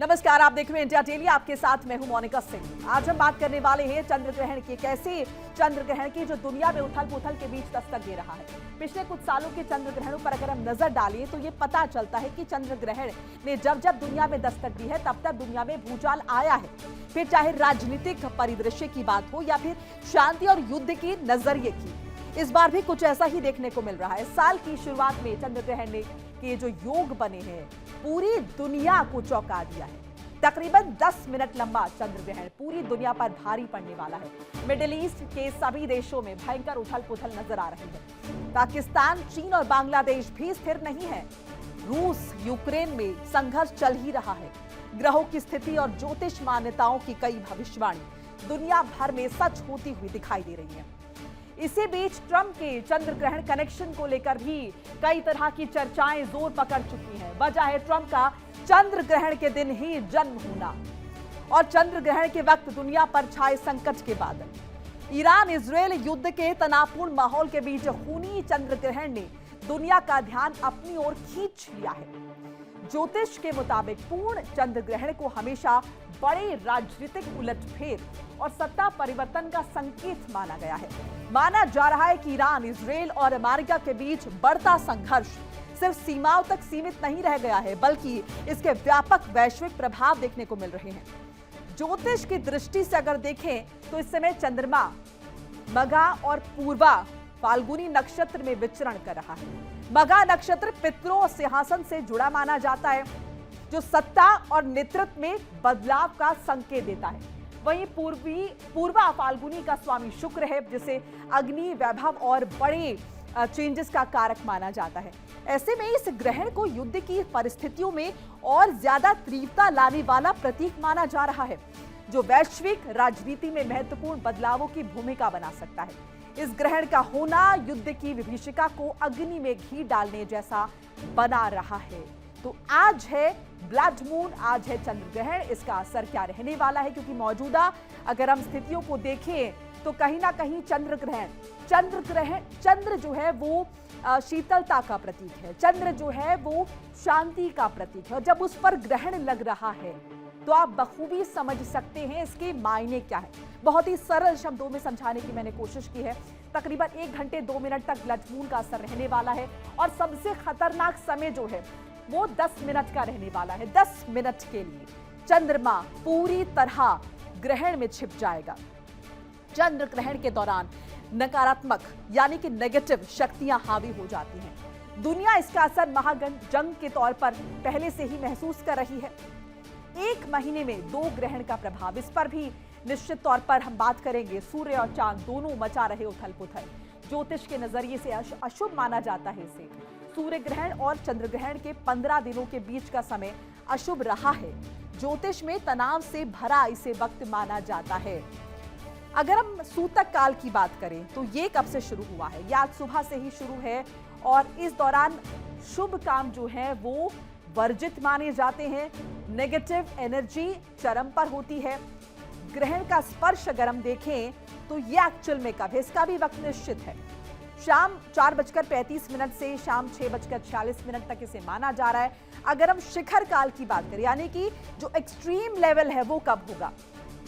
नमस्कार, आप देख रहे हैं इंडिया डेली। आपके साथ मैं हूं मोनिका सिंह। आज हम बात करने वाले हैं चंद्र ग्रहण की। कैसे चंद्र ग्रहण की जो दुनिया में उथल पुथल के बीच दस्तक दे रहा है। पिछले कुछ सालों के चंद्र ग्रहणों पर अगर हम नजर डालें तो ये पता चलता है कि चंद्र ग्रहण ने जब जब दुनिया में दस्तक दी है तब तब दुनिया में भूचाल आया है। फिर चाहे राजनीतिक परिदृश्य की बात हो या फिर शांति और युद्ध के नजरिए की, इस बार भी कुछ ऐसा ही देखने को मिल रहा है। साल की शुरुआत में चंद्र ग्रहण ने के जो योग बने हैं पूरी दुनिया को चौंका दिया है। तकरीबन 10 मिनट लंबा चंद्र ग्रहण पूरी दुनिया पर भारी पड़ने वाला है। मिडिल ईस्ट के सभी देशों में भयंकर उथल पुथल नजर आ रही है। पाकिस्तान, चीन और बांग्लादेश भी स्थिर नहीं है। रूस, यूक्रेन में संघर्ष चल ही रहा है। ग्रहों की स्थिति और ज्योतिष मान्यताओं की कई भविष्यवाणी दुनिया भर में सच होती हुई दिखाई दे रही है। इसी बीच ट्रंप के चंद्र ग्रहण कनेक्शन को लेकर भी कई तरह की चर्चाएं जोर पकड़ चुकी हैं। वजह है ट्रंप का चंद्र ग्रहण के दिन ही जन्म होना और चंद्र ग्रहण के वक्त दुनिया पर छाए संकट के बादल। ईरान इजरायल युद्ध के तनावपूर्ण माहौल के बीच खूनी चंद्र ग्रहण ने दुनिया का ध्यान अपनी ओर खींच लिया है। ज्योतिष के मुताबिक पूर्ण चंद्र ग्रहण को हमेशा बड़े राजनीतिक उलटफेर और सत्ता परिवर्तन का संकेत माना गया है। माना जा रहा है कि ईरान, इजरायल और अमेरिका के बीच बढ़ता संघर्ष सिर्फ सीमाओं तक सीमित नहीं रह गया है, बल्कि इसके व्यापक वैश्विक प्रभाव देखने को मिल रहे हैं। ज्योतिष की दृष्टि से अगर देखें तो इस समय चंद्रमा मघा और पूर्वा फाल्गुनी नक्षत्र में विचरण कर रहा है। मघा नक्षत्र पितरों और सिंहासन से जुड़ा माना जाता है, जो सत्ता और नेतृत्व में बदलाव का संकेत देता है। वहीं पूर्वा फाल्गुनी का स्वामी शुक्र है, जिसे अग्नि, वैभव और बड़े चेंजेस का कारक माना जाता है। ऐसे में इस ग्रहण को युद्ध की परिस्थितियों में और ज्यादा तीव्रता लाने वाला प्रतीक माना जा रहा है, जो वैश्विक राजनीति में महत्वपूर्ण बदलावों की भूमिका बना सकता है। इस ग्रहण का होना युद्ध की विभीषिका को अग्नि में घी डालने जैसा बना रहा है। तो आज है ब्लड मून, आज है चंद्र ग्रहण। इसका असर क्या रहने वाला है, क्योंकि मौजूदा अगर हम स्थितियों को देखें तो कहीं ना कहीं चंद्र जो है वो शीतलता का प्रतीक है। चंद्र जो है वो शांति का प्रतीक है। और जब उस पर ग्रहण लग रहा है तो आप बखूबी समझ सकते हैं इसके मायने क्या है। बहुत ही सरल शब्दों में समझाने की मैंने कोशिश की है। तकरीबन 1 घंटे 2 मिनट तक ब्लड मून का असर रहने वाला है और सबसे खतरनाक समय जो है वो 10 मिनट का रहने वाला है। 10 मिनट के लिए चंद्रमा पूरी तरह ग्रहण में छिप जाएगा। चंद्र ग्रहण के दौरान नकारात्मक यानी कि नेगेटिव शक्तियां हावी हो जाती हैं। दुनिया इसका असर महाजंग के तौर पर पहले से ही महसूस कर रही है। 1 महीने में 2 ग्रहण का प्रभाव, इस पर भी निश्चित तौर पर हम बात करेंगे। सूर्य और चांद दोनों मचा रहे उथल पुथल। ज्योतिष के नजरिए से अशुभ माना जाता है इसे। सूर्य ग्रहण और चंद्र ग्रहण के 15 दिनों के बीच का समय अशुभ रहा है। ज्योतिष में तनाव से भरा इसे वक्त माना जाता है। अगर हम सूतक काल की बात करें तो ये कब से शुरू हुआ है? ये आज सुबह से ही शुरू है और इस दौरान शुभ काम जो है वो वर्जित माने जाते हैं। नेगेटिव एनर्जी चरम पर होती है। ग्रहण का स्पर्श अगर हम देखें तो ये एक्चुअल में कब है, इसका भी वक्त निश्चित है। शाम 4:35 से शाम 6:46 तक इसे माना जा रहा है। अगर हम शिखर काल की बात करें यानी कि जो एक्सट्रीम लेवल है वो कब होगा,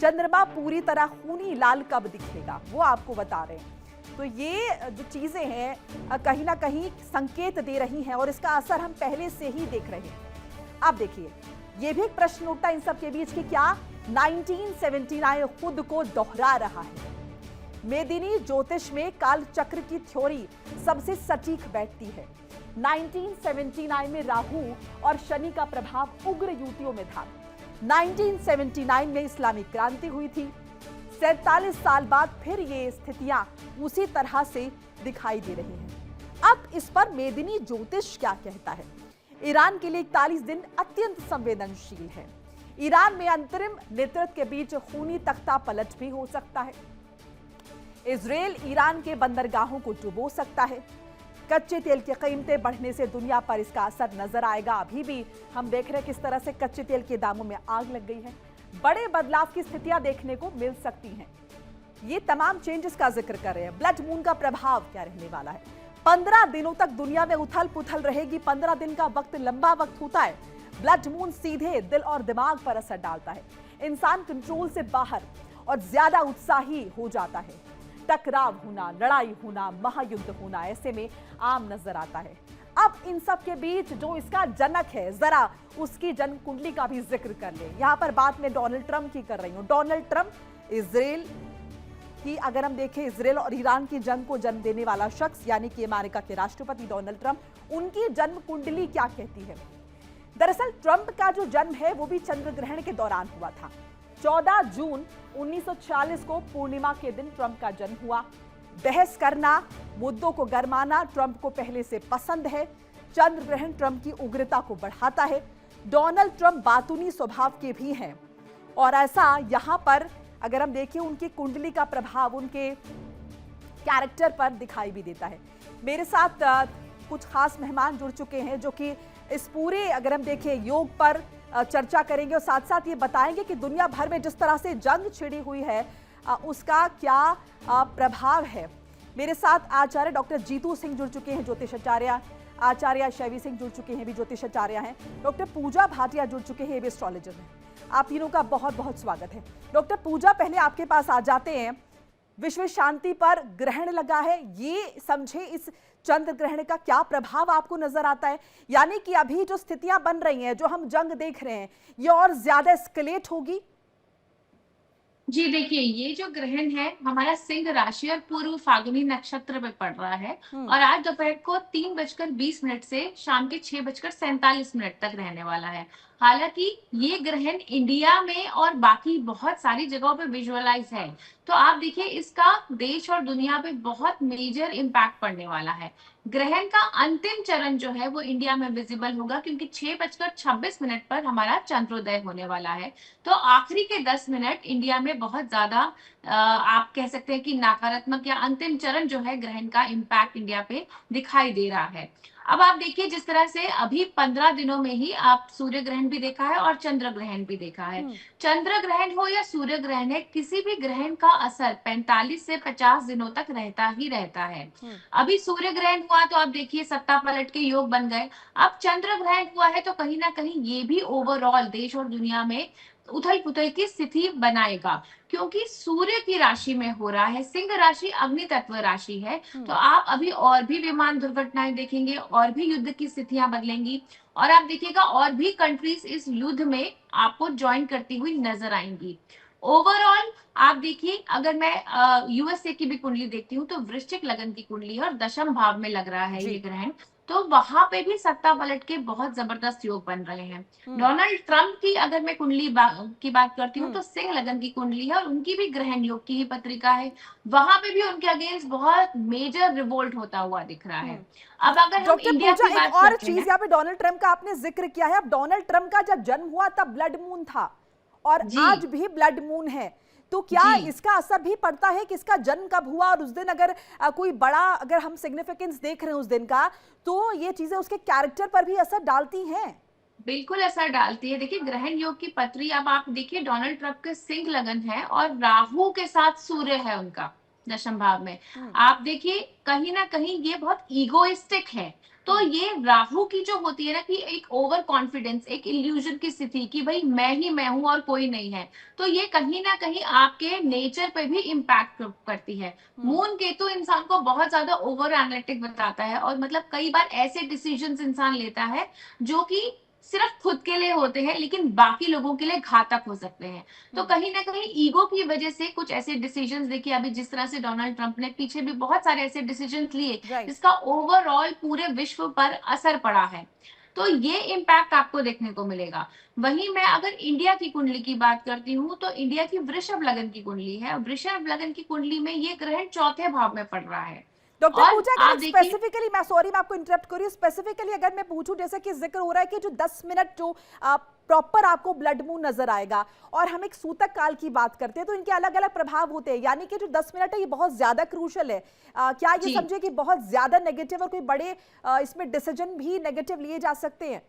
चंद्रमा पूरी तरह खूनी लाल कब दिखेगा, वो आपको बता रहे हैं। तो ये जो चीजें हैं कहीं ना कहीं संकेत दे रही हैं और इसका असर हम पहले से ही देख रहे हैं। अब देखिए, ये भी एक प्रश्न उठता है इन सब के बीच कि क्या 1979 खुद को दोहरा रहा है? मेदिनी ज्योतिष में काल चक्र की थ्योरी सबसे सटीक बैठती है। 1979 में राहु और शनि का प्रभाव उग्र युतियों में था। 1979 में इस्लामिक क्रांति हुई थी। 47 साल बाद फिर ये स्थितियां उसी तरह से दिखाई दे रही हैं। अब इस पर मेदिनी ज्योतिष क्या कहता है? ईरान के लिए 41 दिन अत्यंत संवेदनशील है। ईरान में अंतरिम नेतृत्व के बीच खूनी तख्ता पलट भी हो सकता है। इजरायल ईरान के बंदरगाहों को डुबो सकता है। कच्चे तेल की कीमतें बढ़ने से दुनिया पर इसका असर नजर आएगा। अभी भी हम देख रहे हैं किस तरह से कच्चे तेल के दामों में आग लग गई है। बड़े बदलाव की स्थितियां देखने को मिल सकती हैं। ये तमाम चेंजेस का जिक्र कर रहे हैं। ब्लड मून का प्रभाव क्या रहने वाला है? 15 दिनों तक दुनिया में उथल पुथल रहेगी। 15 दिन का वक्त लंबा वक्त होता है। ब्लड मून सीधे दिल और दिमाग पर असर डालता है, इंसान कंट्रोल से बाहर और ज्यादा उत्साही हो जाता है। टकराव होना, लड़ाई होना, महायुद्ध होना ऐसे में आम नजर आता है। अब इन सब के बीच जो इसका जनक है, जरा उसकी जन्म कुंडली का भी जिक्र कर ले। यहां पर बात मैं डोनाल्ड ट्रंप की कर रही हूं। डोनाल्ड ट्रंप इजराइल की, अगर हम देखें इजराइल और ईरान की जंग को जन्म देने वाला शख्स, यानी कि अमेरिका के राष्ट्रपति डोनाल्ड ट्रंप, उनकी जन्म कुंडली क्या कहती है? दरअसल ट्रंप का जो जन्म है वो भी चंद्र ग्रहण के दौरान हुआ था। 14 जून 1946 को पूर्णिमा के दिन ट्रंप का जन्म हुआ। बहस करना, मुद्दों को गरमाना ट्रंप को पहले से पसंद है। चंद्र ग्रहण ट्रंप की उग्रता को बढ़ाता है। डोनाल्ड ट्रंप बातूनी स्वभाव के भी हैं और ऐसा यहां पर अगर हम देखें उनकी कुंडली का प्रभाव उनके कैरेक्टर पर दिखाई भी देता है। मेरे साथ कुछ खास मेहमान जुड़ चुके हैं जो कि इस पूरे अगर हम देखें योग पर चर्चा करेंगे और साथ साथ ये बताएंगे कि दुनिया भर में जिस तरह से जंग छिड़ी हुई है उसका क्या प्रभाव है। मेरे साथ आचार्य डॉक्टर जीतू सिंह जुड़ चुके हैं, ज्योतिषाचार्य, आचार्य शैवी सिंह जुड़ चुके हैं, भी ज्योतिषाचार्य हैं, डॉक्टर पूजा भाटिया जुड़ चुके हैं, भी एस्ट्रोलॉजर हैं। आप तीनों का बहुत बहुत स्वागत है। डॉक्टर पूजा, पहले आपके पास आ जाते हैं। विश्व शांति पर ग्रहण लगा है, ये समझे इस चंद्र ग्रहण का क्या प्रभाव आपको नजर आता है? यानी कि अभी जो स्थितियां बन रही हैं, जो हम जंग देख रहे हैं, ये और ज्यादा एस्केलेट होगी? जी देखिए, ये जो ग्रहण है हमारा सिंह राशि और पूर्व फाल्गुनी नक्षत्र पे पड़ रहा है और आज दोपहर को 3:20 से शाम के 6:47 तक रहने वाला है। हालांकि ये ग्रहण इंडिया में और बाकी बहुत सारी जगहों पे विजुअलाइज है, तो आप देखिए इसका देश और दुनिया पे बहुत मेजर इम्पैक्ट पड़ने वाला है। ग्रहण का अंतिम चरण जो है वो इंडिया में विजिबल होगा क्योंकि 6:26 पर हमारा चंद्रोदय होने वाला है। तो आखिरी के 10 मिनट इंडिया में बहुत ज्यादा आप कह सकते हैं कि नकारात्मक या अंतिम चरण जो है ग्रहण का इम्पैक्ट इंडिया पे दिखाई दे रहा है। अब आप देखिए जिस तरह से अभी 15 दिनों में ही आप सूर्य ग्रहण भी देखा है और चंद्र ग्रहण भी देखा है। चंद्र ग्रहण हो या सूर्य ग्रहण है, किसी भी ग्रहण का असर 45 से 50 दिनों तक रहता ही रहता है। अभी सूर्य ग्रहण हुआ तो आप देखिए सत्ता पलट के योग बन गए। अब चंद्र ग्रहण हुआ है तो कहीं ना कहीं ये भी ओवरऑल देश और दुनिया में उथल पुथल की स्थिति बनाएगा क्योंकि सूर्य की राशि में हो रहा है। सिंह राशि अग्नि तत्व राशि है, तो आप अभी और भी विमान दुर्घटनाएं देखेंगे, और भी युद्ध की स्थितियां बदलेंगी और आप देखिएगा और भी कंट्रीज इस युद्ध में आपको ज्वाइन करती हुई नजर आएंगी। ओवरऑल आप देखिए, अगर मैं यूएसए की भी कुंडली देखती हूँ तो वृश्चिक लगन की कुंडली है और दशम भाव में लग रहा है ये ग्रहण, तो वहां पे भी सत्ता पलट के बहुत जबरदस्त योग बन रहे हैं। डोनाल्ड ट्रंप की अगर मैं कुंडली की बात करती हूँ तो सिंह लगन की कुंडली है और उनकी भी ग्रहण योग की ही पत्रिका है। वहां पे भी उनके अगेंस्ट बहुत मेजर रिवोल्ट होता हुआ दिख रहा है। अब अगर हम इंडिया की बात एक और करते चीज हैं, यहाँ पे डोनाल्ड ट्रंप का आपने जिक्र किया है। अब डोनाल्ड ट्रंप का जब जन्म हुआ तब ब्लड मून था और आज भी ब्लड मून है, तो क्या इसका असर भी पड़ता है कि इसका जन्म कब हुआ और उस दिन अगर कोई बड़ा अगर हम सिग्निफिकेंस देख रहे हैं उस दिन का, तो ये चीजें उसके कैरेक्टर पर भी असर डालती हैं? बिल्कुल असर डालती है। देखिए ग्रहण योग की पत्री अब आप देखिए, डोनाल्ड ट्रंप के सिंह लगन है और राहु के साथ सूर्य है उनका दशम भाव में। आप देखिए कहीं ना कहीं ये बहुत ईगोइस्टिक है। तो ये राहु की जो होती है ना कि एक ओवर कॉन्फिडेंस, एक इल्यूजन की स्थिति कि भाई मैं ही मैं हूं और कोई नहीं है, तो ये कहीं ना कहीं आपके नेचर पे भी इम्पैक्ट करती है। मून केतु इंसान को बहुत ज्यादा ओवर एनालिटिक बताता है और मतलब कई बार ऐसे डिसीजंस इंसान लेता है जो कि सिर्फ खुद के लिए होते हैं लेकिन बाकी लोगों के लिए घातक हो सकते हैं। तो कहीं ना कहीं ईगो की वजह से कुछ ऐसे डिसीजंस, देखिए अभी जिस तरह से डोनाल्ड ट्रंप ने पीछे भी बहुत सारे ऐसे डिसीजंस लिए जिसका ओवरऑल पूरे विश्व पर असर पड़ा है, तो ये इम्पैक्ट आपको देखने को मिलेगा। वहीं मैं अगर इंडिया की कुंडली की बात करती हूँ तो इंडिया की वृषभ लगन की कुंडली है। वृषभ लगन की कुंडली में ये ग्रहण चौथे भाव में पड़ रहा है। डॉक्टर पूजा, अगर स्पेसिफिकली, मैं सॉरी मैं आपको इंटरप्ट कर रही हूँ, स्पेसिफिकली अगर मैं पूछूं, जैसे कि जिक्र हो रहा है कि जो 10 मिनट जो प्रॉपर आपको ब्लड मून नजर आएगा और हम एक सूतक काल की बात करते हैं तो इनके अलग अलग प्रभाव होते हैं, यानी कि जो 10 मिनट है ये बहुत ज्यादा क्रूशल है। क्या ये समझे कि बहुत ज्यादा नेगेटिव और कोई बड़े इसमें डिसीजन भी नेगेटिव लिए जा सकते हैं?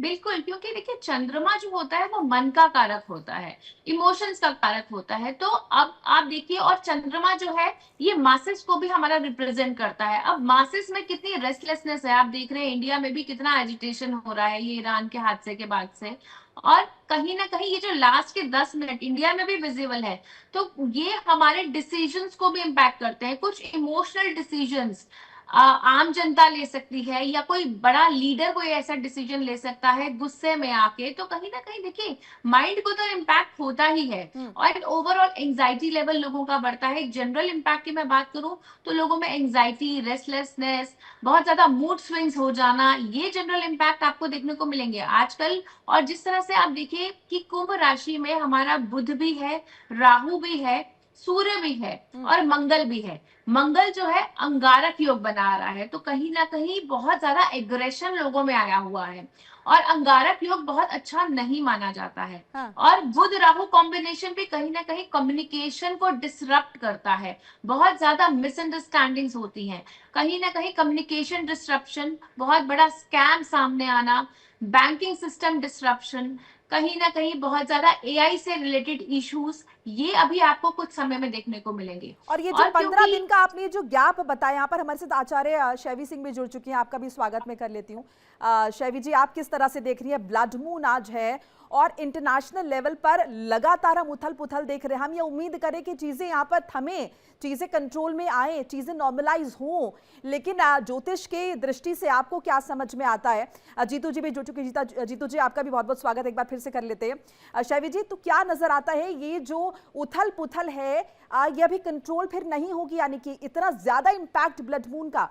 बिल्कुल, क्योंकि देखिए चंद्रमा जो होता है वो मन का कारक होता है, इमोशंस का कारक होता है। तो अब आप देखिए, और चंद्रमा जो है ये मासेस को भी हमारा रिप्रेजेंट करता है। अब मासेस में कितनी रेस्टलेसनेस है, आप देख रहे हैं इंडिया में भी कितना एजिटेशन हो रहा है ये ईरान के हादसे के बाद से। और कहीं ना कहीं ये जो लास्ट के 10 मिनट इंडिया में भी विजिबल है, तो ये हमारे डिसीजंस को भी इम्पैक्ट करते हैं। कुछ इमोशनल डिसीजंस आम जनता ले सकती है, या कोई बड़ा लीडर कोई ऐसा डिसीजन ले सकता है गुस्से में आके। तो कहीं ना कहीं देखिए माइंड को तो इम्पैक्ट होता ही है, और ओवरऑल एंजाइटी लेवल लोगों का बढ़ता है। एक जनरल इम्पैक्ट की मैं बात करूं तो लोगों में एंजाइटी, रेस्टलेसनेस, बहुत ज्यादा मूड स्विंग्स हो जाना, ये जनरल इम्पैक्ट आपको देखने को मिलेंगे आजकल। और जिस तरह से आप देखिए कि कुंभ राशि में हमारा बुध भी है, राहु भी है, सूर्य भी है, और मंगल भी है। मंगल जो है अंगारक योग बना रहा है, तो कहीं ना कहीं बहुत ज्यादा एग्रेशन लोगों में आया हुआ है, और अंगारक योग बहुत अच्छा नहीं माना जाता है। हाँ। और बुध राहु कॉम्बिनेशन भी कहीं ना कहीं कम्युनिकेशन को डिसरप्ट करता है, बहुत ज्यादा मिसअंडरस्टैंडिंग्स होती हैं, कहीं ना कहीं कम्युनिकेशन डिसरप्शन, बहुत बड़ा स्कैम सामने आना, बैंकिंग सिस्टम डिसरप्शन, कहीं ना कहीं बहुत ज्यादा एआई से रिलेटेड इश्यूज, ये अभी आपको कुछ समय में देखने को मिलेंगे। और ये जो और 15 क्योंकि दिन का आपने जो गैप बताया, यहाँ पर हमारे साथ आचार्य शैवी सिंह भी जुड़ चुकी हैं, आपका भी स्वागत मैं कर लेती हूँ। शैवी जी, आप किस तरह से देख रही हैं? ब्लड मून आज है और इंटरनेशनल लेवल पर लगातार हम उथल पुथल देख रहे हैं। हम ये उम्मीद करें कि चीजें यहाँ पर थमें, चीजें कंट्रोल में आए, चीजें नॉर्मलाइज हों, लेकिन ज्योतिष की दृष्टि से आपको क्या समझ में आता है? जीतू जी भी जुड़ चुके हैं। जीतू जी, आपका भी बहुत बहुत स्वागत, एक बार फिर से कर लेते हैं। शैवी जी, तो क्या नजर आता है ये जो उथल पुथल है, ये अभी कंट्रोल फिर नहीं होगी, यानी कि इतना ज्यादा इंपैक्ट ब्लड मून का?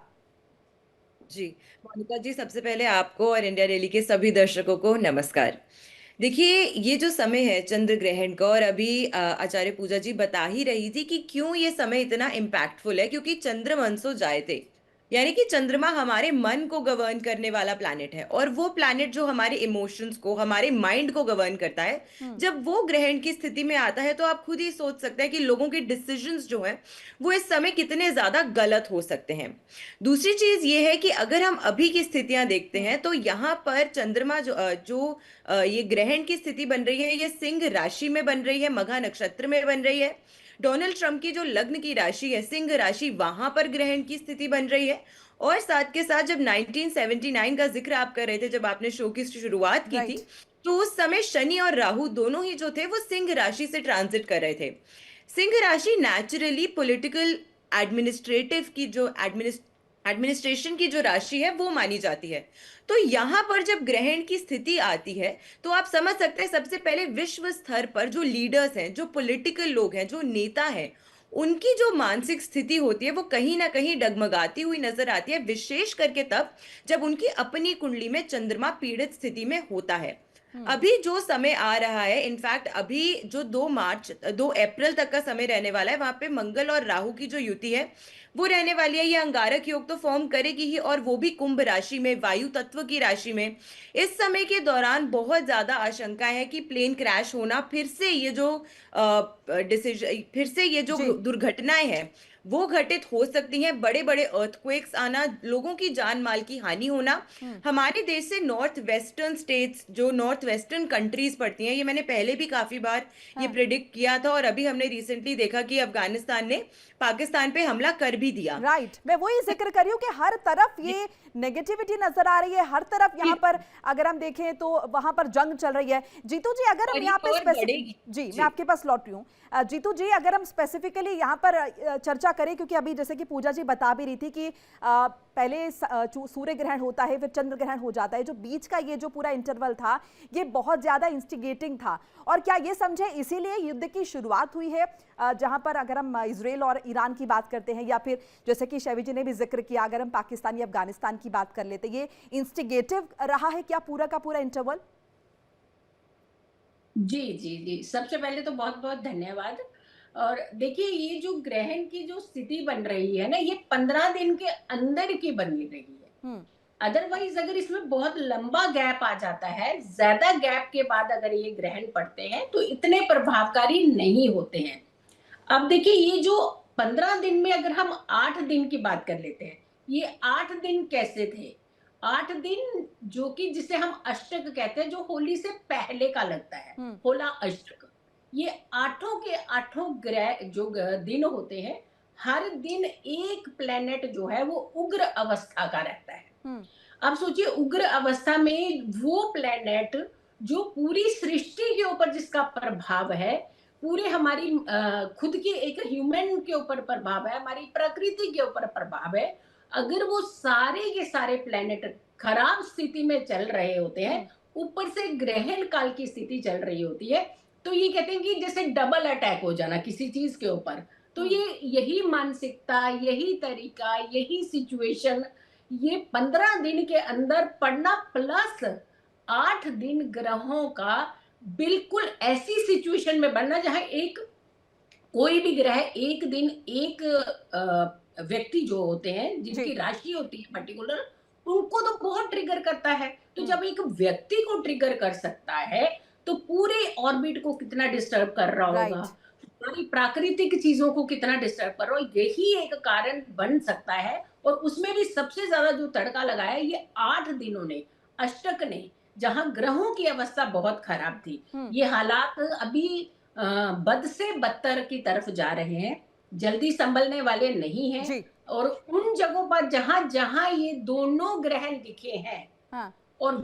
जी, मोनिका जी, सबसे पहले आपको और इंडिया डेली के सभी दर्शकों को नमस्कार। देखिए, ये जो समय है चंद्र ग्रहण का, और अभी आचार्य पूजा जी बता ही रही थी कि क्यों ये समय इतना इम्पैक्टफुल है, क्योंकि चंद्र मनसो जायते, यानी कि चंद्रमा हमारे मन को गवर्न करने वाला प्लैनेट है, और वो प्लैनेट जो हमारे इमोशंस को, हमारे माइंड को गवर्न करता है, जब वो ग्रहण की स्थिति में आता है तो आप खुद ही सोच सकते हैं कि लोगों के डिसीजंस जो हैं वो इस समय कितने ज्यादा गलत हो सकते हैं। दूसरी चीज ये है कि अगर हम अभी की स्थितियां देखते हैं तो यहाँ पर चंद्रमा ये ग्रहण की स्थिति बन रही है, ये सिंह राशि में बन रही है, मघा नक्षत्र में बन रही है। डोनाल्ड ट्रंप की जो लग्न की राशि है सिंह राशि, वहां पर ग्रहण की स्थिति बन रही है। और साथ के साथ जब 1979 का जिक्र आप कर रहे थे, जब आपने शो की शुरुआत की थी, राइट। तो उस समय शनि और राहु दोनों ही जो थे वो सिंह राशि से ट्रांजिट कर रहे थे। सिंह राशि नेचुरली पॉलिटिकल, एडमिनिस्ट्रेटिव की जो एडमिनिस्ट्रेशन की जो राशि है वो मानी जाती है। तो यहाँ पर जब ग्रहण की स्थिति आती है तो आप समझ सकते हैं, सबसे पहले विश्व स्तर पर जो लीडर्स हैं, जो पॉलिटिकल लोग हैं, जो नेता हैं, उनकी जो मानसिक स्थिति होती है वो कहीं ना कहीं डगमगाती हुई नजर आती है, विशेष करके तब जब उनकी अपनी कुंडली में चंद्रमा पीड़ित स्थिति में होता है। अभी जो समय आ रहा है, इनफैक्ट अभी जो 2 अप्रैल तक का समय रहने वाला है, वहां पे मंगल और राहु की जो युति है वो रहने वाली है। ये अंगारक योग तो फॉर्म करेगी ही, और वो भी कुंभ राशि में, वायु तत्व की राशि में। इस समय के दौरान बहुत ज्यादा आशंका है कि प्लेन क्रैश होना, फिर से ये जो जी। दुर्घटनाएं हैं वो घटित हो सकती हैं। बड़े बड़े अर्थक्वेक्स आना, लोगों की जान माल की हानि होना। हमारे देश से नॉर्थ वेस्टर्न स्टेट्स, जो नॉर्थ वेस्टर्न कंट्रीज पड़ती हैं, ये मैंने पहले भी काफी बार ये हाँ। प्रिडिक्ट किया था, और अभी हमने रिसेंटली देखा कि अफगानिस्तान ने पाकिस्तान पे हमला कर भी दिया। राइट, मैं वही जिक्र कर रही हूँ कि हर तरफ ये नेगेटिविटी नजर आ रही है, हर तरफ यहाँ पर अगर हम देखें तो वहां पर जंग चल रही है। जीतू जी, अगर हम यहाँ पे बढ़ेगी। जी, मैं आपके पास लौट रही हूँ। जीतू जी, अगर हम स्पेसिफिकली यहाँ पर चर्चा करें, क्योंकि अभी जैसे कि पूजा जी बता भी रही थी कि पहले सूर्य ग्रहण होता है, फिर चंद्र ग्रहण हो जाता है, जो बीच का ये जो पूरा इंटरवल था ये बहुत ज्यादा इंस्टिगेटिंग था। और क्या ये समझे इसीलिए युद्ध की शुरुआत हुई है, जहां पर अगर हम इजराइल और ईरान की बात करते हैं, या फिर जैसे कि शैवी जी ने भी जिक्र किया, अगर हम पाकिस्तान या अफगानिस्तान की बात कर लेते, ये इंस्टिगेटिव रहा है क्या पूरा का पूरा इंटरवल? जी, जी, जी। सबसे पहले तो बहुत-बहुत धन्यवाद। और देखिए, ये जो ग्रहण की जो स्थिति बन रही है ना, ये 15 दिन के अंदर की बन रही है। हम्म। अदरवाइज़ अगर इसमें बहुत लंबा गैप आ जाता है, ज़्यादा गैप के बाद अगर ये ग्रहण पड़ते हैं, तो इतने प्रभावकारी नहीं होते हैं। अब देखिए, ये जो 15 दिन में अगर हम 8 दिन की बात कर लेते हैं, ये 8 दिन कैसे थे? 8 दिन जो कि जिसे हम अष्टक कहते हैं, जो होली से पहले का लगता है, होला अष्टक। ये आठों के आठों ग्रह जो दिन होते हैं, हर दिन एक प्लेनेट जो है वो उग्र अवस्था का रहता है। अब सोचिए उग्र अवस्था में वो प्लेनेट जो पूरी सृष्टि के ऊपर जिसका प्रभाव है, पूरे हमारी खुद की एक ह्यूमन के ऊपर प्रभाव है, हमारी प्रकृति के ऊपर प्रभाव है। अगर वो सारे के सारे प्लेनेट खराब स्थिति में चल रहे होते हैं, ऊपर से ग्रहण काल की स्थिति चल रही होती है, तो ये कहते हैं कि जैसे डबल अटैक हो जाना किसी चीज के ऊपर। तो ये यही मानसिकता, यही तरीका, यही सिचुएशन, ये 15 दिन के अंदर पड़ना प्लस 8 दिन ग्रहों का बिल्कुल ऐसी सिचुएशन में बनना जहां एक कोई भी ग्रह एक दिन एक व्यक्ति जो होते हैं जिनकी राशि होती है पर्टिकुलर, उनको तो बहुत ट्रिगर करता है। तो जब एक व्यक्ति को ट्रिगर कर सकता है तो पूरे ऑर्बिट को कितना डिस्टर्ब कर रहा होगा, हमारी प्राकृतिक चीजों को कितना डिस्टर्ब कर रहा हो, यही एक कारण बन सकता है। और उसमें भी सबसे ज्यादा जो तड़का लगाया ये 8 दिनों ने, अष्टक ने, जहां ग्रहों की अवस्था बहुत खराब थी। ये हालात अभी बद से बदतर की तरफ जा रहे हैं, जल्दी संभलने वाले नहीं हैं। और उन जगहों पर जहां जहां ये दोनों ग्रहण दिखे हैं, और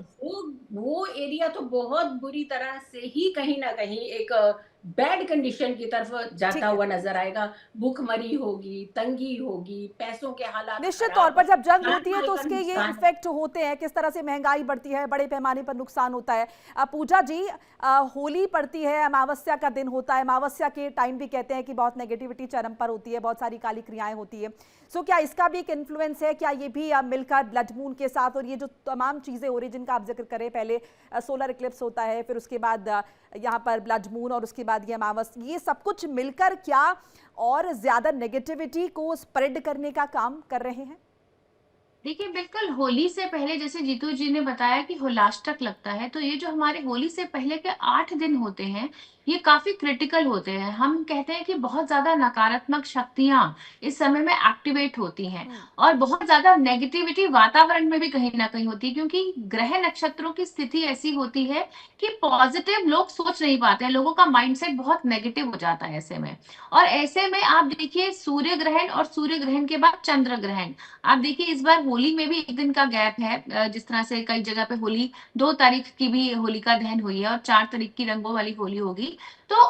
वो एरिया तो बहुत बुरी तरह से ही कहीं ना कहीं एक बैड कंडीशन की तरफ जाता हुआ नजर आएगा। भूखमरी होगी, तंगी होगी, पैसों के हालात निश्चित तौर पर जब जंग होती है तो उसके ये इफेक्ट होते हैं, किस तरह से महंगाई बढ़ती है, बड़े पैमाने पर नुकसान होता है। पूजा जी, होली पड़ती है, अमावस्या का दिन होता है, अमावस्या के टाइम भी कहते हैं कि बहुत नेगेटिविटी चरम पर होती है, बहुत सारी काली क्रियाएं होती है। सो क्या इसका भी एक इन्फ्लुएंस है, क्या ये भी मिलकर ब्लड मून के साथ, और ये जो तमाम चीजें हो रही जिनका आप जिक्र करें, पहले सोलर इक्लिप्स होता है, फिर उसके बाद यहाँ पर ब्लड मून, और उसके बाद ये अमावस्या, ये सब कुछ मिलकर क्या और ज्यादा नेगेटिविटी को स्प्रेड करने का काम कर रहे हैं? देखिए, बिल्कुल होली से पहले जैसे जीतू जी ने बताया कि होलाष्टक लगता है, तो ये जो हमारे होली से पहले के 8 दिन होते हैं, ये काफी क्रिटिकल होते हैं। हम कहते हैं कि बहुत ज्यादा नकारात्मक शक्तियां इस समय में एक्टिवेट होती हैं और बहुत ज्यादा नेगेटिविटी वातावरण में भी कहीं ना कहीं होती है, क्योंकि ग्रह नक्षत्रों की स्थिति ऐसी होती है कि पॉजिटिव लोग सोच नहीं पाते हैं, लोगों का माइंडसेट बहुत नेगेटिव हो जाता है ऐसे में। और ऐसे में आप देखिए सूर्य ग्रहण और सूर्य ग्रहण के बाद चंद्र ग्रहण, आप देखिए इस बार होली में भी एक दिन का गैप है। जिस तरह से कई जगह पे होली 2 तारीख की भी होलिका दहन हुई है और 4 तारीख की रंगों वाली होली होगी, तो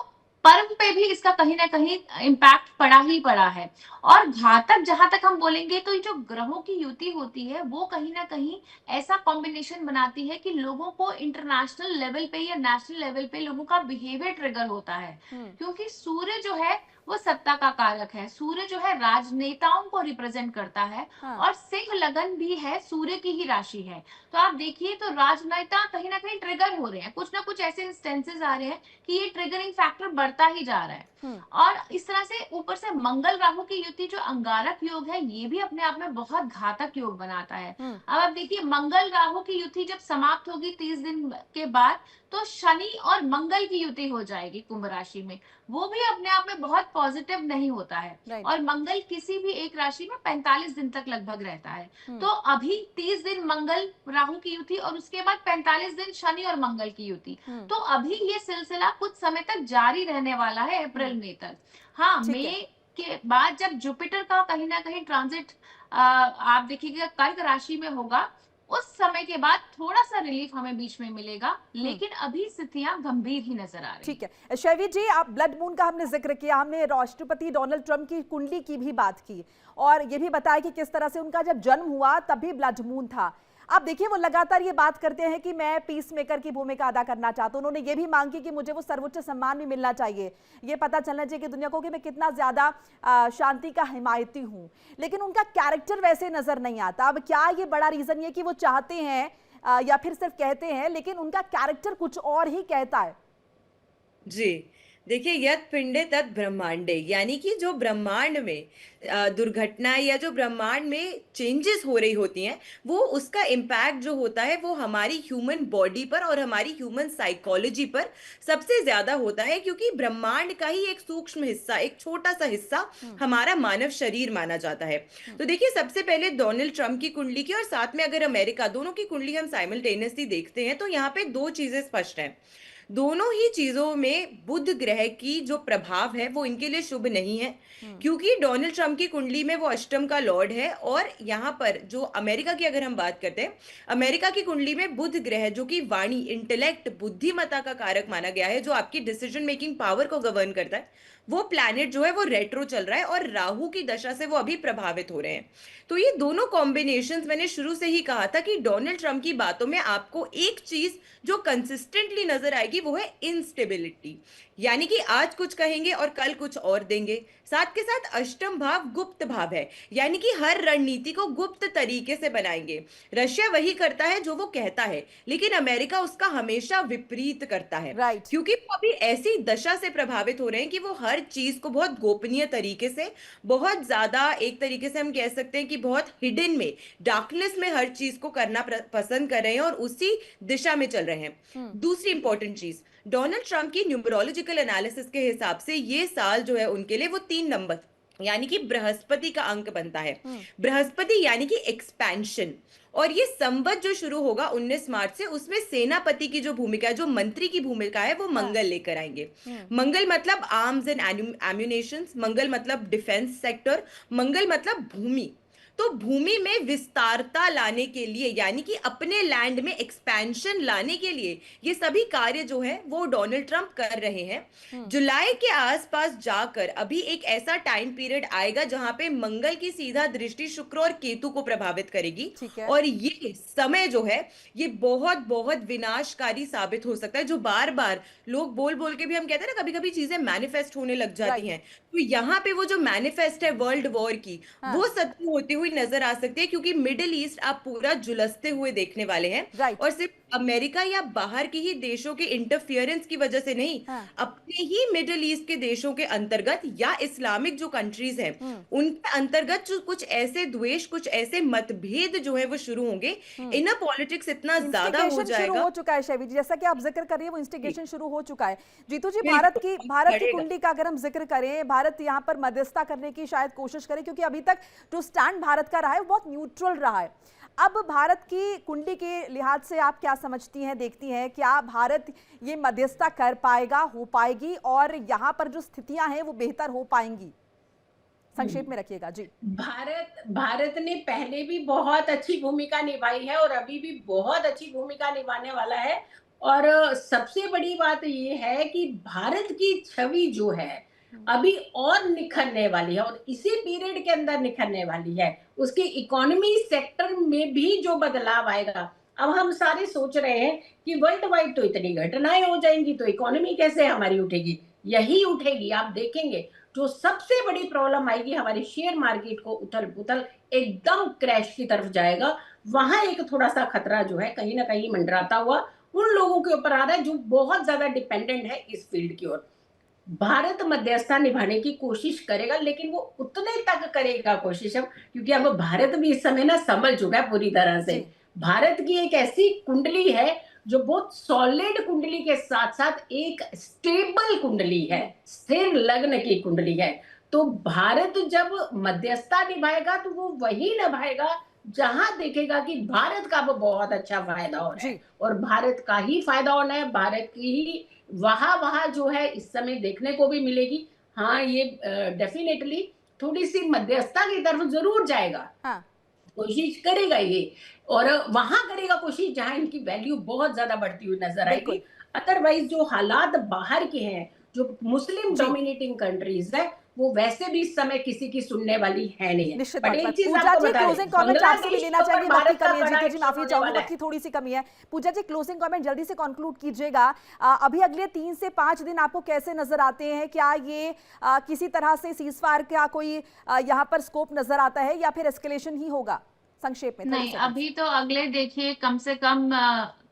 पर्व पे भी इसका कहीं ना कहीं इम्पैक्ट पड़ा ही पड़ा है। और घातक जहां तक हम बोलेंगे तो ये जो ग्रहों की युति होती है वो कहीं ना कहीं ऐसा कॉम्बिनेशन बनाती है कि लोगों को इंटरनेशनल लेवल पे या नेशनल लेवल पे लोगों का बिहेवियर ट्रिगर होता है, क्योंकि सूर्य जो है वो सत्ता का कारक है, सूर्य जो है राजनेताओं को रिप्रेजेंट करता है। और सिंह लगन भी है, सूर्य की ही राशि है। तो आप देखिए तो राजनेता कहीं ना कहीं ट्रिगर हो रहे हैं, कुछ ना कुछ ऐसे इंस्टेंसेस आ रहे हैं कि ये ट्रिगरिंग फैक्टर बढ़ता ही जा रहा है। और इस तरह से ऊपर से मंगल राहु की युति जो अंगारक योग है, ये भी अपने आप में बहुत घातक योग बनाता है। अब आप देखिए मंगल राहु की युति जब समाप्त होगी 30 दिन के बाद, तो शनि और मंगल की युति हो जाएगी कुंभ राशि में, वो भी अपने आप में बहुत पॉजिटिव नहीं होता है। और मंगल किसी भी एक राशि में 45 दिन तक लगभग रहता है। तो अभी 30 दिन मंगल राहु की युति और उसके बाद 45 दिन शनि और मंगल की युति, तो अभी ये सिलसिला कुछ समय तक जारी रहने वाला है, अप्रैल मई तक। हाँ, मई के बाद जब जुपिटर का कहीं ना कहीं ट्रांजिट आप देखिएगा कर्क राशि में होगा, उस समय के बाद थोड़ा सा रिलीफ हमें बीच में मिलेगा, लेकिन अभी स्थितियां गंभीर ही नजर आ रही। ठीक है शैवी जी, आप ब्लड मून का हमने जिक्र किया, हमने राष्ट्रपति डोनाल्ड ट्रंप की कुंडली की भी बात की और ये भी बताया कि किस तरह से उनका जब जन्म हुआ तब भी ब्लड मून था। आप देखिए वो लगातार ये बात करते हैं कि मैं पीस मेकर की भूमिका अदा करना चाहता हूं। उन्होंने ये भी मांग की कि मुझे वो सर्वोच्च सम्मान भी मिलना चाहिए, ये पता चलना चाहिए कि दुनिया को कि मैं कितना ज्यादा शांति का हिमायती हूं। लेकिन उनका कैरेक्टर वैसे नजर नहीं आता। अब क्या ये बड़ा रीजन ये कि वो चाहते हैं या फिर सिर्फ कहते हैं, लेकिन उनका कैरेक्टर कुछ और ही कहता है? जी देखिए, यत् पिंडे तत् ब्रह्मांडे, यानी कि जो ब्रह्मांड में दुर्घटनाएं या जो ब्रह्मांड में चेंजेस हो रही होती हैं, वो उसका इम्पैक्ट जो होता है वो हमारी ह्यूमन बॉडी पर और हमारी ह्यूमन साइकोलॉजी पर सबसे ज्यादा होता है, क्योंकि ब्रह्मांड का ही एक सूक्ष्म हिस्सा, एक छोटा सा हिस्सा हमारा मानव शरीर माना जाता है। तो देखिए, सबसे पहले डोनाल्ड ट्रंप की कुंडली की और साथ में अगर अमेरिका, दोनों की कुंडली हम साइमल्टेनियसली देखते हैं तो यहाँ पे दो चीजें स्पष्ट हैं। दोनों ही चीजों में बुध ग्रह की जो प्रभाव है वो इनके लिए शुभ नहीं है, क्योंकि डोनाल्ड ट्रंप की कुंडली में वो अष्टम का लॉर्ड है। और यहाँ पर जो अमेरिका की अगर हम बात करते हैं, अमेरिका की कुंडली में बुध ग्रह जो कि वाणी, इंटेलेक्ट, बुद्धिमत्ता का कारक माना गया है, जो आपकी डिसीजन मेकिंग पावर को गवर्न करता है, वो प्लैनेट जो है वो रेट्रो चल रहा है और राहु की दशा से वो अभी प्रभावित हो रहे हैं। तो ये दोनों कॉम्बिनेशंस, मैंने शुरू से ही कहा था कि डोनाल्ड ट्रंप की बातों में आपको एक चीज जो कंसिस्टेंटली नजर आएगी वो है इंस्टेबिलिटी, यानी कि आज कुछ कहेंगे और कल कुछ और देंगे। साथ के साथ अष्टम भाव गुप्त भाव है, यानी कि हर रणनीति को गुप्त तरीके से बनाएंगे। रशिया वही करता है जो वो कहता है, लेकिन अमेरिका उसका हमेशा विपरीत करता है, राइट। क्योंकि वो अभी ऐसी दशा से प्रभावित हो रहे हैं कि वो हर चीज को बहुत गोपनीय तरीके से, बहुत ज्यादा, एक तरीके से हम कह सकते हैं कि बहुत हिडन में, डार्कनेस में हर चीज को करना पसंद कर रहे हैं और उसी दिशा में चल रहे हैं। दूसरी इंपॉर्टेंट चीज, डोनाल्ड ट्रंप की न्यूमरोलॉजिकल एनालिसिस के हिसाब से ये साल जो है उनके लिए वो 3 नंबर, यानी कि बृहस्पति का अंक बनता है। बृहस्पति यानी कि एक्सपेंशन, और ये संवत जो शुरू होगा 19 मार्च से, उसमें सेनापति की जो भूमिका है, जो मंत्री की भूमिका है, वो मंगल लेकर आएंगे। मंगल मतलब आर्म्स एंड एम्यूनेशंस, मंगल मतलब डिफेंस सेक्टर, मंगल मतलब भूमि। तो भूमि में विस्तारता लाने के लिए, यानी कि अपने लैंड में एक्सपेंशन लाने के लिए, ये सभी कार्य जो है वो डोनाल्ड ट्रंप कर रहे हैं। जुलाई के आसपास जाकर अभी एक ऐसा टाइम पीरियड आएगा जहां पे मंगल की सीधा दृष्टि शुक्र और केतु को प्रभावित करेगी, और ये समय जो है ये बहुत बहुत विनाशकारी साबित हो सकता है। जो बार बार लोग बोल बोल के भी, हम कहते हैं ना, कभी कभी चीजें मैनिफेस्ट होने लग जाती हैं, तो यहाँ पे वो जो मैनिफेस्ट है वर्ल्ड वॉर की, वो सत्य होती हुई नजर आ सकती है, क्योंकि मिडिल ईस्ट आप पूरा झुलसते हुए देखने वाले हैं। और सिर्फ अमेरिका या बाहर के ही देशों के इंटरफियरेंस की वजह से नहीं, अपने ही मिडिल ईस्ट के देशों के अंतर्गत या इस्लामिक जो कंट्रीज हैं उनके अंतर्गत जो कुछ ऐसे द्वेष, कुछ ऐसे मतभेद जो है वो शुरू होंगे। इनर पॉलिटिक्स इतना ज्यादा हो जाएगा। शुरू हो चुका है शैवी जी, जैसा कि आप जिक्र कर रही है, वो इंस्टिगेशन शुरू हो चुका है। जीतू जी, भारत की कुंडली का अगर हम जिक्र करें, भारत यहाँ पर मध्यस्थता करने की शायद कोशिश करे, क्योंकि अभी तक जो स्टैंड भारत का रहा है वो बहुत न्यूट्रल रहा है। अब भारत की कुंडली के लिहाज से आप क्या समझती हैं, देखती हैं, क्या भारत ये मध्यस्थता कर पाएगा, हो पाएगी, और यहाँ पर जो स्थितियां हैं वो बेहतर हो पाएंगी? संक्षेप में रखिएगा जी। भारत ने पहले भी बहुत अच्छी भूमिका निभाई है और अभी भी बहुत अच्छी भूमिका निभाने वाला है। और सबसे बड़ी बात ये है कि भारत की छवि जो है अभी और निखरने वाली है, और इसी पीरियड के अंदर निखरने वाली है। उसके इकोनॉमी सेक्टर में भी जो बदलाव आएगा, अब हम सारे सोच रहे हैं कि वर्ल्ड वाइड तो इतनी घटनाएं हो जाएंगी तो इकोनॉमी कैसे हमारी उठेगी? यही उठेगी। आप देखेंगे जो सबसे बड़ी प्रॉब्लम आएगी, हमारे शेयर मार्केट को उथल पुथल एकदम क्रैश की तरफ जाएगा। वहां एक थोड़ा सा खतरा जो है कहीं ना कहीं मंडराता हुआ उन लोगों के ऊपर आ रहा है जो बहुत ज्यादा डिपेंडेंट है इस फील्ड की ओर। भारत मध्यस्थता निभाने की कोशिश करेगा, लेकिन वो उतने तक करेगा कोशिश, अब क्योंकि अब भारत भी इस समय ना संभल चुका है पूरी तरह से। भारत की एक ऐसी कुंडली है जो बहुत सॉलिड कुंडली के साथ साथ एक स्टेबल कुंडली है, स्थिर लग्न की कुंडली है। तो भारत जब मध्यस्थता निभाएगा तो वो वही निभाएगा जहां देखेगा कि भारत का वो बहुत अच्छा फायदा हो रहा है, और भारत का ही फायदा होना है, भारत की ही वहां जो है इस समय देखने को भी मिलेगी। हाँ, ये डेफिनेटली थोड़ी सी मध्यस्थता की तरफ जरूर जाएगा। कोशिश करेगा ये, और वहां करेगा कोशिश जहां इनकी वैल्यू बहुत ज्यादा बढ़ती हुई नजर आएगी। अदरवाइज जो हालात बाहर के हैं, जो मुस्लिम डोमिनेटिंग कंट्रीज है, वो वैसे भी इस समय किसी की सुनने वाली है नहीं। पूजा जी, क्लोजिंग कमेंट आपसे भी लेना चाहिए, वक्त की कमी है। जीतू जी माफी चाहूंगी, वक्त की थोड़ी सी कमी है। पूजा जी, क्लोजिंग कमेंट जल्दी से कंक्लूड कीजिएगा। अभी अगले 3 से 5 दिन आपको कैसे नजर आते हैं? क्या ये किसी तरह से सीजफायर का कोई यहाँ पर स्कोप नजर आता है, या फिर एस्केलेशन ही होगा? संक्षेप में। नहीं, अभी तो अगले देखिए कम से कम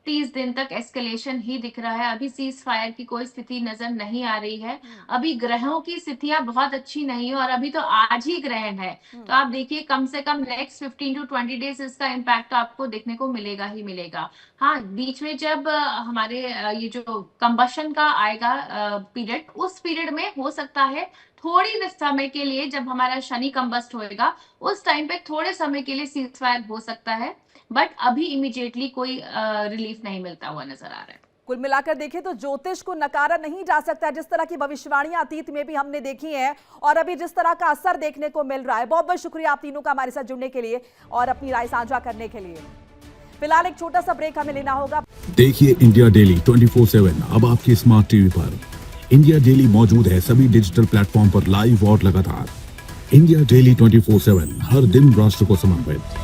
30 दिन तक एस्केलेशन ही दिख रहा है। अभी सीज फायर की कोई स्थिति नजर नहीं आ रही है। अभी ग्रहों की स्थितियां बहुत अच्छी नहीं है और अभी तो आज ही ग्रहण है, तो आप देखिए कम से कम नेक्स्ट 15 to 20 डेज इसका इम्पैक्ट तो आपको देखने को मिलेगा ही मिलेगा। हाँ, बीच में जब हमारे ये जो कंबशन का आएगा पीरियड, उस पीरियड में हो सकता है थोड़ी समय के लिए, जब हमारा शनि कंबस्ट होएगा उस टाइम पे थोड़े समय के लिए सीज फायर हो सकता है, बट अभी इमीडिएटली कोई रिलीफ नहीं मिलता हुआ नजर आ रहा है। कुल मिलाकर देखें तो ज्योतिष को नकारा नहीं जा सकता। जिस तरह की भविष्यवाणियां अतीत में भी हमने देखी हैं और अभी जिस तरह का असर देखने को मिल रहा है। बहुत बहुत शुक्रिया आप तीनों का हमारे साथ जुड़ने के लिए और अपनी राय साझा करने के लिए। फिलहाल एक छोटा सा ब्रेक हमें लेना होगा। देखिए इंडिया डेली 24/7 अब आपकी स्मार्ट टीवी पर। इंडिया डेली मौजूद है सभी डिजिटल प्लेटफॉर्म पर लाइव और लगातार। इंडिया डेली 24/7 हर दिन राष्ट्र को समर्पित।